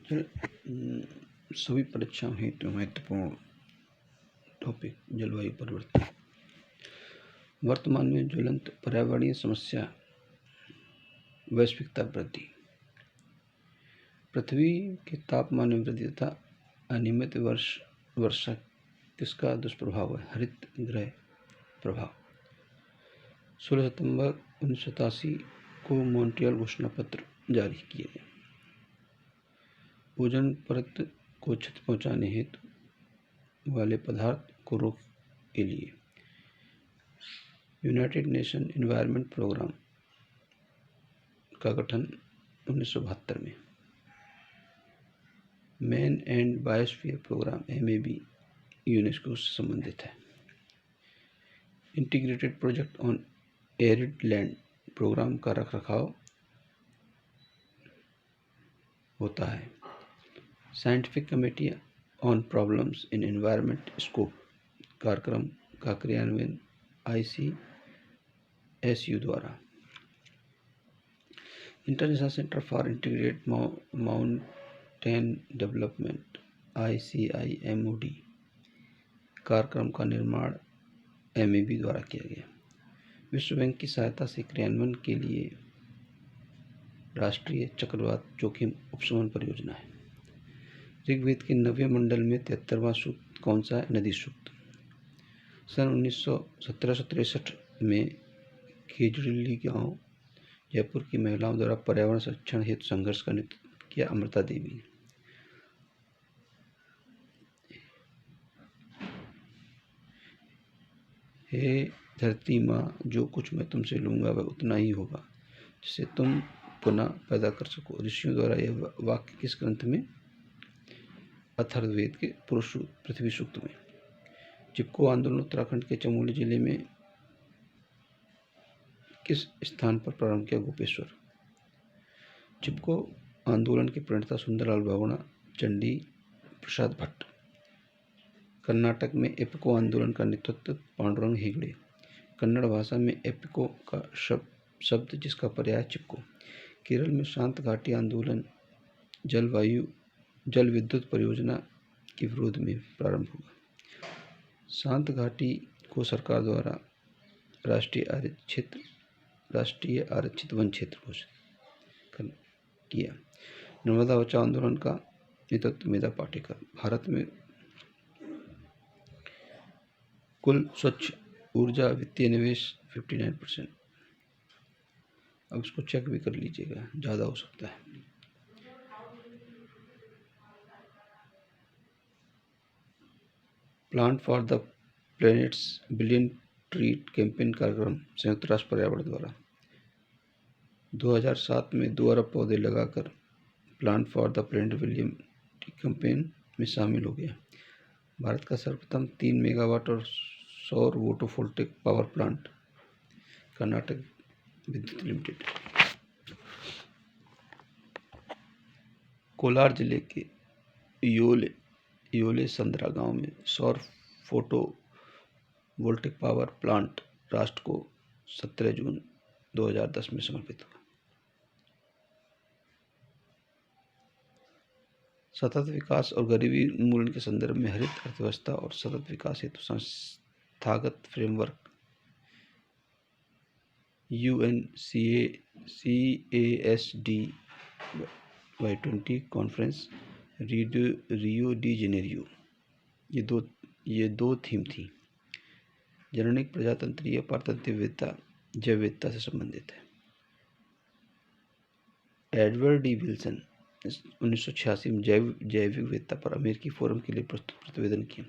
सभी परीक्षाओं हेतु महत्वपूर्ण टॉपिक जलवायु परिवर्तन। वर्तमान में ज्वलंत पर्यावरणीय समस्या वैश्विक ताप वृद्धि। पृथ्वी के तापमान में वृद्धि तथा अनियमित वर्षा किसका दुष्प्रभाव है? हरित गृह प्रभाव। 16 सितंबर 1987 को मॉन्ट्रियल घोषणा पत्र जारी किए गए। ओजोन परत को क्षति पहुंचाने हेतु वाले पदार्थ को रोक के लिए यूनाइटेड नेशन एनवायरनमेंट प्रोग्राम का गठन 1972 में। Man and biosphere programme MAB UNESCO से संबंधित है। Integrated project on arid land programme का रखरखाव होता है। Scientific committee on problems in environment scope कार्यक्रम का क्रियान्वयन ICSU द्वारा। International centre for integrated mountain development ICIMOD कार्यक्रम का निर्माण MAB द्वारा किया गया। विश्व बैंक की सहायता से क्रियान्वयन के लिए राष्ट्रीय चक्रवात जोखिम उपशमन परियोजना है। ऋग्वेद के 9वें मंडल में 73वां सूक्त कौन सा है? नदी सूक्त। सन 1763 में खेजड़िल्ली गांव जयपुर की महिलाओं द्वारा पर्यावरण संरक्षण हेतु संघर्ष का नेतृत्व किया। अमृता देवी। हे धरती माँ, जो कुछ मैं तुमसे लूंगा वह उतना ही होगा जिसे तुम पुनः पैदा कर सको। ऋषियों द्वारा यह वाक्य किस ग्रंथ में? अथर्ववेद के पुरुष पृथ्वी सूक्त में। चिपको आंदोलन उत्तराखंड के चमोली जिले में किस स्थान पर प्रारंभ किया? गोपेश्वर। चिपको आंदोलन की प्रणेता सुंदरलाल बहुगुणा, चंडी प्रसाद भट्ट। कर्नाटक में एपिको आंदोलन का नेतृत्व पांडुरंग हेगड़े। कन्नड़ भाषा में एपिको का शब्द जिसका पर्याय चिपको। केरल में शांत घाटी आंदोलन जल विद्युत परियोजना के विरोध में प्रारंभ हुआ। शांत घाटी को सरकार द्वारा राष्ट्रीय आरक्षित वन क्षेत्र घोषित किया। नर्मदा बचाओ आंदोलन का नेतृत्व मेधा पाटेकर। भारत में कुल स्वच्छ ऊर्जा वित्तीय निवेश 59%। अब इसको चेक भी कर लीजिएगा, ज़्यादा हो सकता है। Plant for the planets billion tree campaign कार्यक्रम संयुक्त राष्ट्र पर्यावरण द्वारा 2007 में 2 अरब पौधे लगाकर plant for the planet billion tree campaign में शामिल हो गया। भारत का सर्वप्रथम 3 मेगावाट और सौर फोटोवोल्टिक पावर प्लांट कर्नाटक विद्युत लिमिटेड। कोलार जिले के योले संद्रा गांव में सौर फोटो वोल्टिक पावर प्लांट राष्ट्र को 17 जून 2010 में समर्पित हुआ। सतत विकास और गरीबी उन्मूलन के संदर्भ में हरित अर्थव्यवस्था और सतत विकास हेतु संस्थागत framework UNCASD/20 conference Rio de Janeiro. ये दो थीम थी। जननिक प्रजातंत्रीय पारतंत्रीय विविधता जैव विविधता से संबंधित है। एडवर्ड डी विल्सन 1986 में जैव विविधता पर अमेरिकी फोरम के लिए प्रस्तुत प्रतिवेदन किया।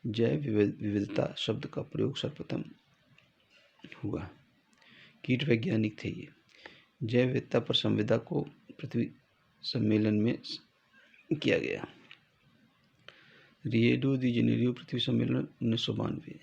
जैव विविधता शब्द का प्रयोग सर्वप्रथम हुआ। कीट वैज्ञानिक थे ये। जैव विविधता पर संविदा को पृथ्वी सम्मेलन में किया गया। रियो डी जेनेरियो पृथ्वी सम्मेलन 1992।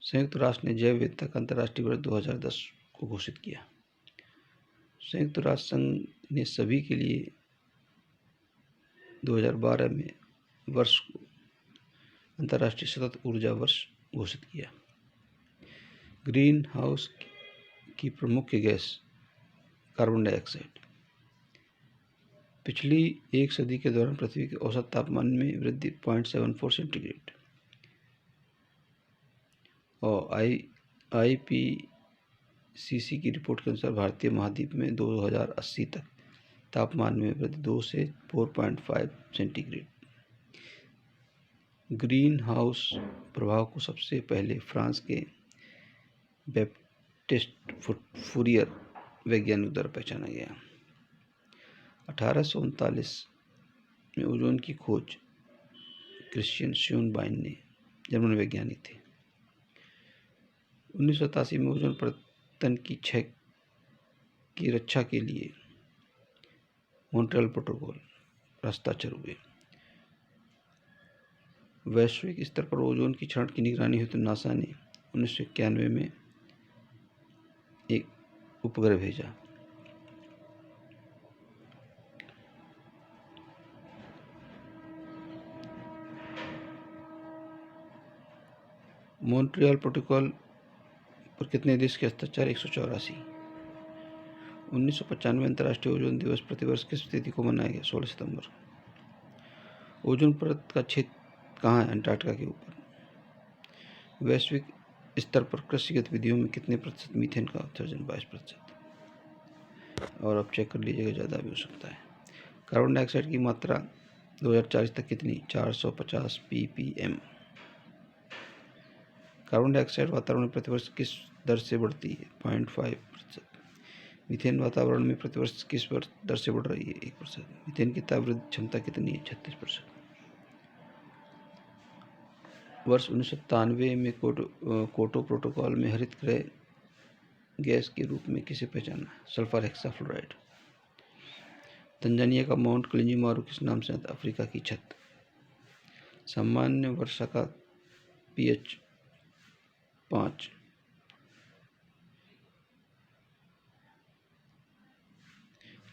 संयुक्त राष्ट्र ने जैव विविधता का अंतर्राष्ट्रीय वर्ष 2010 को घोषित किया। संयुक्त राष्ट्र संघ ने सभी के लिए 2012 में वर्ष को अंतर्राष्ट्रीय सतत ऊर्जा वर्ष घोषित किया। ग्रीन हाउस की प्रमुख गैस कार्बन डाइऑक्साइड। पिछली एक सदी के दौरान पृथ्वी के औसत तापमान में वृद्धि 0.74 सेंटीग्रेड। और IPCC की रिपोर्ट के अनुसार भारतीय महाद्वीप में 2080 तक तापमान में वृद्धि 2 से 4.5 सेंटीग्रेड। ग्रीन हाउस प्रभाव को सबसे पहले फ्रांस के बैप्टिस्ट फूरियर वैज्ञानिक द्वारा पहचाना गया। 1839 में ओजोन की खोज क्रिश्चियन श्यूनबाइन ने, जर्मन वैज्ञानिक थे। 1987 में ओजोन परत की क्षय की रक्षा के लिए मॉन्ट्रियल प्रोटोकॉल हस्ताक्षर हुए। वैश्विक स्तर पर ओजोन की क्षरण की निगरानी हेतु नासा ने 1991 में एक उपग्रह भेजा। मॉन्ट्रियल प्रोटोकॉल पर कितने देश के हस्ताक्षर? 184। 1995 अंतर्राष्ट्रीय ओजोन दिवस प्रतिवर्ष किस तिथि को मनाया गया? 16 सितंबर। ओजोन परत का क्षेत्र कहाँ है? अंटार्कटिका के ऊपर। वैश्विक स्तर पर कृषि गतिविधियों में कितने प्रतिशत मीथेन का उत्सर्जन? 22%। और अब चेक कर लीजिएगा, ज़्यादा भी हो सकता है। कार्बन डाइऑक्साइड की मात्रा 2040 तक कितनी? 450 ppm। कार्बन डाइऑक्साइड वातावरण में प्रतिवर्ष किस दर से बढ़ती है? 0.5%। मीथेन वातावरण में प्रतिवर्ष किस दर से बढ़ रही है? 1%। मीथेन की तापवृद्धि क्षमता कितनी है? 36%। वर्ष 1997 में कोटो प्रोटोकॉल में हरित गृह गैस के रूप में किसे पहचाना? Sulphur hexafluoride. तंजानिया का माउंट किलिंजमारो किस नाम से आता? अफ्रीका की छत। सामान्य वर्षा का pH 5।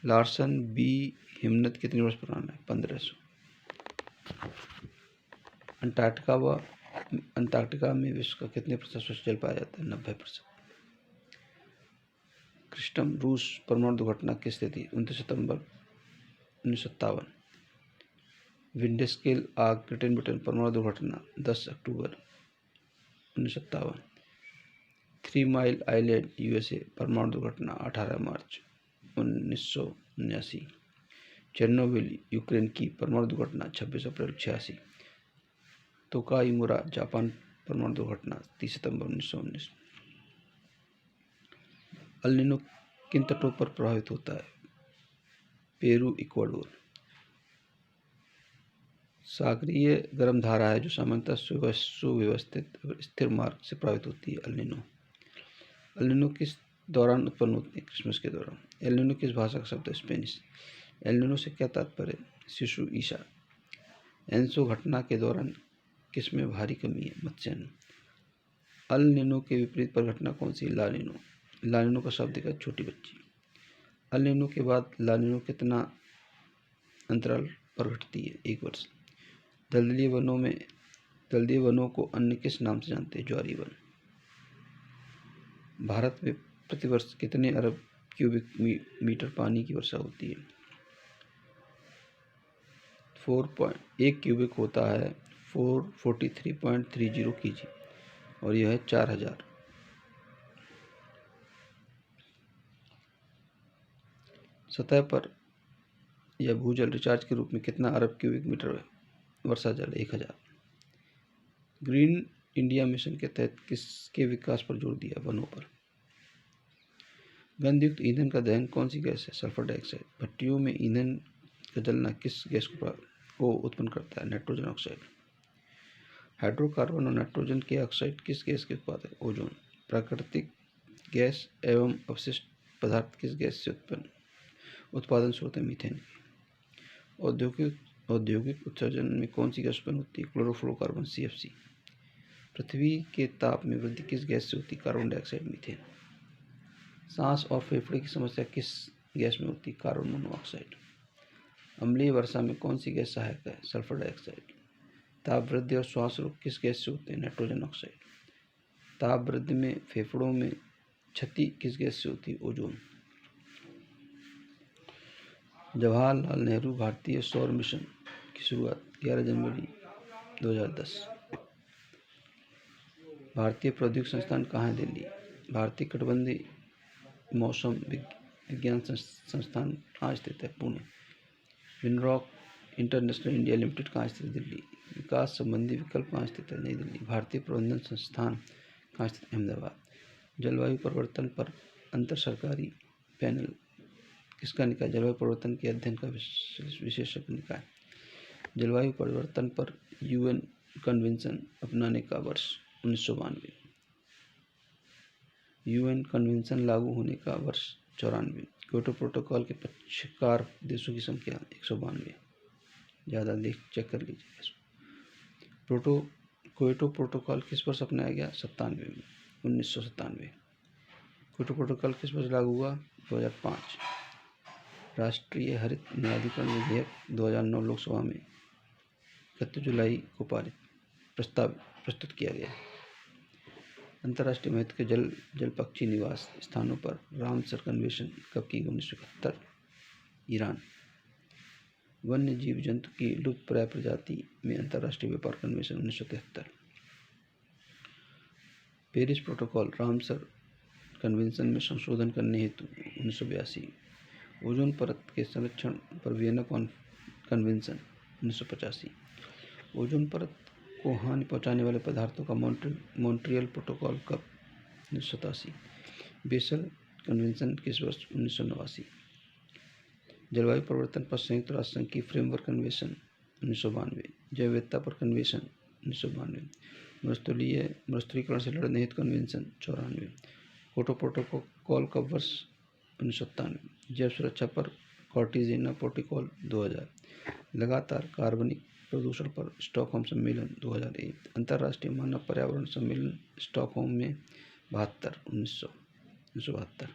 लार्सन बी हिमनद कितने वर्ष पुराना है? 1500। अंटार्कटिका में विश्व का कितने प्रतिशत स्वच्छ जल पाया जाता है? 90%। क्रिस्टम रूस परमाणु दुर्घटना किस तिथि? 29 सितंबर 1957। विंडेस्केल आग ग्रेट ब्रिटेन परमाणु दुर्घटना 10 अक्टूबर 1957। 3 माइल आइलैंड USA परमाणु दुर्घटना 18 मार्च 1979। चेर्नोबिल यूक्रेन की परमाणु दुर्घटना 26 अप्रैल 86। तोकाईमुरा जापान परमाणु दुर्घटना 30 सितंबर 1919। अल नीनो किन तटों पर प्रभावित होता है? Peru, Ecuador. सागरीय गर्म धारा है जो सामान्यतः सुव्यवस्थित स्थिर मार्ग से प्रभावित होती है। अल नीनो किस दौरान उत्पन्न होती है? क्रिसमस के दौरान। एल नीनो किस भाषा का शब्द है? स्पेनिश। एल नीनो से क्या तात्पर्य? शिशु, ईसा। एनसो घटना के दौरान किसमें भारी कमी है? मत्स्यान्न। अल नीनो के विपरीत परिघटना कौन सी? ला नीनो। ला नीनो का शाब्दिक अर्थ छोटी बच्ची। अल नीनो के बाद ला नीनो कितना अंतराल पर घटती है? 1 वर्ष। दलदली वनों को अन्य किस नाम से जानते हैं? ज्वारी वन। भारत में प्रतिवर्ष कितने अरब क्यूबिक मीटर पानी की वर्षा होती है? 1 क्यूबिक होता है 443.30 kg और यह है 4000। सतह पर यह भूजल रिचार्ज के रूप में कितना अरब क्यूबिक मीटर वर्षा जल? 1000। ग्रीन इंडिया मिशन के तहत किसके विकास पर जोर दिया? वनों पर। गंधयुक्त ईंधन का दहन कौन सी गैस है? Sulphur dioxide. भट्टियों में ईंधन का जलना किस गैस को उत्पन्न करता है? Nitrogen oxide. हाइड्रोकार्बन और नाइट्रोजन के ऑक्साइड किस गैस के उत्पाद है? ओजोन। प्राकृतिक गैस एवं अवशिष्ट पदार्थ किस गैस से उत्पादन स्रोत है? मीथेन। औद्योगिक उत्सर्जन में कौन सी गैस उत्पन्न होती है? Chlorofluorocarbon CFC। पृथ्वी के ताप में वृद्धि किस गैस से होती है? Carbon dioxide, methane. सांस और फेफड़े की समस्या किस गैस में होती है? Carbon monoxide. अम्लीय वर्षा में कौन सी गैस सहायक है? Sulphur dioxide. ताप वृद्धि और श्वास रोग किस गैस से होते हैं? Nitrogen oxide. ताप वृद्धि में फेफड़ों में क्षति किस गैस से होती है? ओजोन। जवाहरलाल नेहरू भारतीय सौर मिशन की शुरुआत 11 जनवरी 2010। भारतीय प्रौद्योगिकी संस्थान कहाँ है? दिल्ली। भारतीय कटबंधीय मौसम विज्ञान संस्थान कहाँ स्थित है? पुणे। विनरॉक इंटरनेशनल इंडिया लिमिटेड कहाँ स्थित है? दिल्ली। विकास संबंधी विकल्प कहाँ स्थित है? नई दिल्ली। भारतीय प्रबंधन संस्थान कहाँ स्थित है? अहमदाबाद। जलवायु परिवर्तन पर अंतर सरकारी पैनल किसका निकाय? जलवायु परिवर्तन के अध्ययन का विशेषज्ञ निकाय। जलवायु परिवर्तन पर यूएन कन्वेंशन अपनाने का वर्ष 1992। यूएन कन्वेंशन लागू होने का वर्ष 94। क्योटो प्रोटोकॉल के पक्षकार देशों की संख्या 192। ज़्यादा चेक कर लीजिए। क्योटो प्रोटोकॉल किस वर्ष अपनाया गया? 1997। क्योटो प्रोटोकॉल किस वर्ष लागू हुआ? 2005। राष्ट्रीय हरित न्यायाधिकरण विधेयक 2009 लोकसभा में 31 जुलाई को प्रस्तुत किया गया। अंतर्राष्ट्रीय महत्व के जल पक्षी निवास स्थानों पर रामसर कन्वेंशन कब की? 1971। ईरान। वन्य जीव जंतु की लुप्तप्राय प्रजाति में अंतर्राष्ट्रीय व्यापार convention 1973। Paris protocol Ramsar convention में संशोधन करने हेतु 1982। ओजोन परत के संरक्षण पर वियना कन्वेंशन 1985। ओजोन परत को हानि पहुंचाने वाले पदार्थों का मॉन्ट्रियल प्रोटोकॉल कब? 1987। बेसल कन्वेंशन किस वर्ष? 1989। जलवायु परिवर्तन पर संयुक्त राष्ट्र संघ की फ्रेमवर्क कन्वेंशन 1992। जैव विविधता पर कन्वेंशन 1992। मरुस्थलीकरण से लड़ने हेतु कन्वेंशन 94। क्योटो प्रोटोकॉल का वर्ष 1997। जैव सुरक्षा पर कार्टेजिना प्रोटोकॉल 2000। लगातार कार्बनिक प्रदूषण पर स्टॉकहोम सम्मेलन 2001। अंतर्राष्ट्रीय मानव पर्यावरण सम्मेलन स्टॉकहोम में 1972।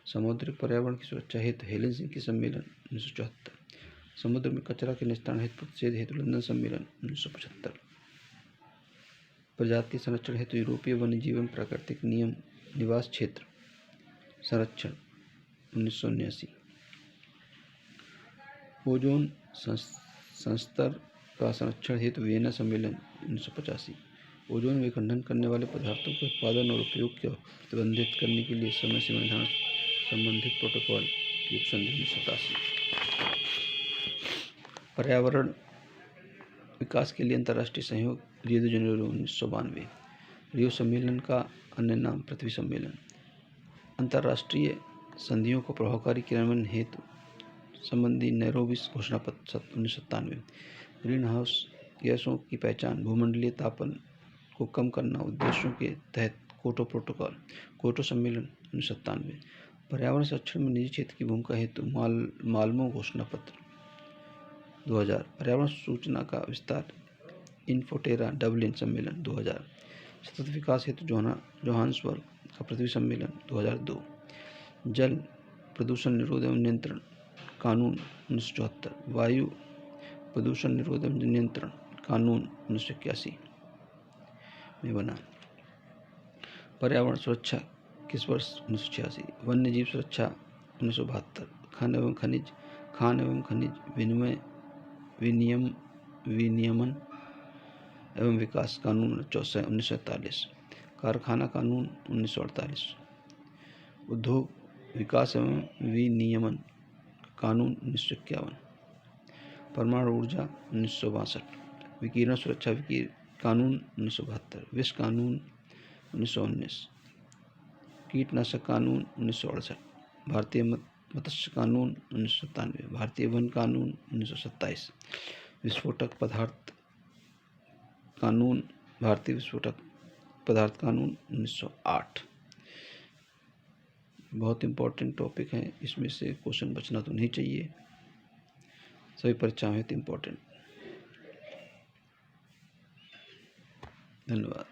समुद्री पर्यावरण की सुरक्षा हेतु हेलसिंकी सम्मेलन 1974। समुद्र में कचरा के निस्तारण हेतु प्रतिषेध हेतु लंदन सम्मेलन 1975। प्रजाति संरक्षण हेतु यूरोपीय वन्यजीव प्राकृतिक निवास क्षेत्र संरक्षण 1979। ओजोन संस्तर का संरक्षण हेतु वियना सम्मेलन 1985। ओजोन विखंडन करने वाले पदार्थों के उत्पादन और उपयोग को प्रतिबंधित करने के लिए समय सीमा निर्धारण संबंधित प्रोटोकॉल युग संधि 1987। पर्यावरण विकास के लिए अंतर्राष्ट्रीय सहयोग रियो डी जेनेरो 1992। रियो सम्मेलन का अन्य नाम पृथ्वी सम्मेलन। अंतर्राष्ट्रीय संधियों को प्रभावकारी क्रियान्वयन हेतु संबंधी नैरोबी घोषणा पत्र 1997। ग्रीन हाउस गैसों की पहचान भूमंडलीय तापन को कम करना उद्देश्यों के तहत क्योटो सम्मेलन 1997। पर्यावरण संरक्षण में निजी क्षेत्र की भूमिका हेतु माल्मो घोषणा पत्र 2000। पर्यावरण सूचना का विस्तार इन्फोटेरा डबलिन सम्मेलन 2000। सतत विकास हेतु जोहान्सबर्ग का पृथ्वी सम्मेलन 2002। जल प्रदूषण निरोध एवं नियंत्रण कानून 1974। वायु प्रदूषण निरोध एवं नियंत्रण कानून 1981 में बना। पर्यावरण सुरक्षा किस वर्ष? 1986। वन्य जीव सुरक्षा 1972। खान एवं खनिज विनियमन एवं विकास कानून 1947। कारखाना कानून 1948। उद्योग विकास एवं विनियमन कानून 1951। परमाणु ऊर्जा 1962। विकिरण सुरक्षा कानून 1972। विष कानून 1919। कीटनाशक कानून 1968। भारतीय मत्स्य कानून 1997। भारतीय वन कानून 1927। विस्फोटक पदार्थ कानून भारतीय विस्फोटक पदार्थ कानून 1908। बहुत इंपॉर्टेंट टॉपिक है, इसमें से क्वेश्चन बचना तो नहीं चाहिए, सभी परीक्षाओं में इम्पोर्टेंट। धन्यवाद।